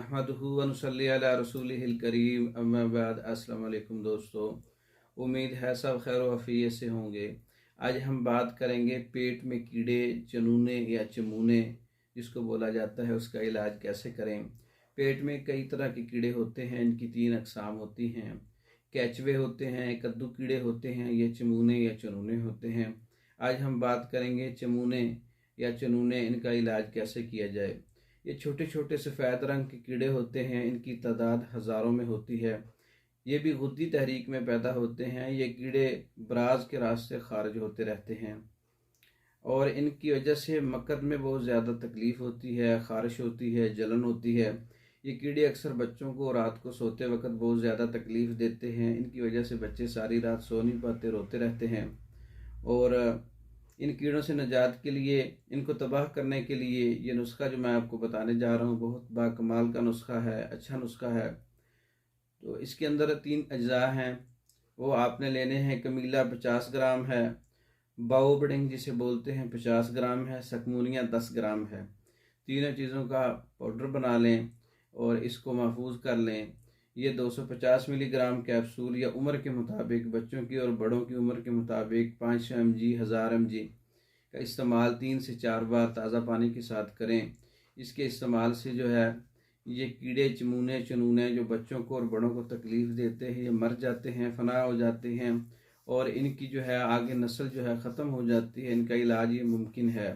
नहमदुहु व नुसल्ली अला रसूलिहिल करीम अम्मा बाद। अस्सलाम वालेकुम दोस्तों, उम्मीद है सब खैर वफ़ियत से होंगे। आज हम बात करेंगे पेट में कीड़े, चनूने या चमूने जिसको बोला जाता है, उसका इलाज कैसे करें। पेट में कई तरह के कीड़े होते हैं, इनकी 3 अक़साम होती हैं। कैचवे होते हैं, कद्दू कीड़े होते हैं, ये चमूने या चनूने होते हैं। आज हम बात करेंगे चमूने या चनूने, इनका इलाज कैसे किया जाए। ये छोटे छोटे सफ़ेद रंग के कीड़े होते हैं, इनकी तादाद हज़ारों में होती है। ये भी गुद्दी तहरीक में पैदा होते हैं। ये कीड़े बराज के रास्ते खारिज होते रहते हैं और इनकी वजह से मकद में बहुत ज़्यादा तकलीफ़ होती है, ख़ारिश होती है, जलन होती है। ये कीड़े अक्सर बच्चों को रात को सोते वक्त बहुत ज़्यादा तकलीफ़ देते हैं। इनकी वजह से बच्चे सारी रात सो नहीं पाते, रोते रहते हैं। और इन कीड़ों से निजात के लिए, इनको तबाह करने के लिए ये नुस्खा जो मैं आपको बताने जा रहा हूँ बहुत बाकमाल का नुस्खा है, अच्छा नुस्खा है। तो इसके अंदर 3 अज्जा हैं, वो आपने लेने हैं। कमीला 50 ग्राम है, बाओबडिंग जिसे बोलते हैं 50 ग्राम है, सकमूनिया 10 ग्राम है। तीनों चीज़ों का पाउडर बना लें और इसको महफूज कर लें। ये 250 मिलीग्राम कैप्सूल या उम्र के मुताबिक, बच्चों की और बड़ों की उम्र के मुताबिक 500 mg 1000 mg का इस्तेमाल 3 से 4 बार ताज़ा पानी के साथ करें। इसके इस्तेमाल से जो है ये कीड़े, चमूने, चनूने जो बच्चों को और बड़ों को तकलीफ़ देते हैं, ये मर जाते हैं, फना हो जाते हैं और इनकी जो है आगे नस्ल जो है ख़त्म हो जाती है। इनका इलाज ये मुमकिन है।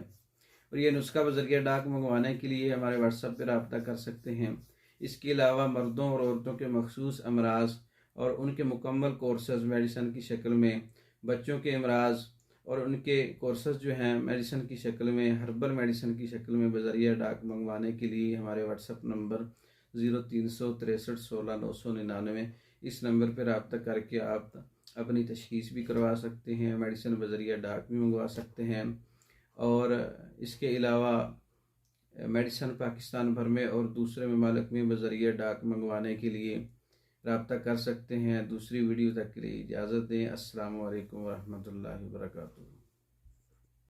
और ये नुस्खा बज़रिया डाक मंगवाने के लिए हमारे व्हाट्सएप पर रब्ता कर सकते हैं। इसके अलावा मर्दों और औरतों के मखसूस अमराज और उनके मुकम्मल कोर्सेज़ मेडिसन की शक्ल में, बच्चों के अमराज और उनके कोर्सेज़ जो हैं मेडिसन की शक्ल में, हर्बल मेडिसन की शक्ल में बज़रिया डाक मंगवाने के लिए हमारे व्हाट्सएप नंबर 0363 16 999 इस नंबर पर रब्ता करके आप अपनी तशख़ीस भी करवा सकते हैं, मेडिसन बज़रिया डाक भी मंगवा सकते हैं। और इसके अलावा मेडिसन पाकिस्तान भर में और दूसरे ममालिक में बज़रिया डाक मंगवाने के लिए रब्ता कर सकते हैं। दूसरी वीडियो तक के लिए इजाज़त दें। अस्सलामु अलैकुम वरहमतुल्लाहि वबरकातुहू।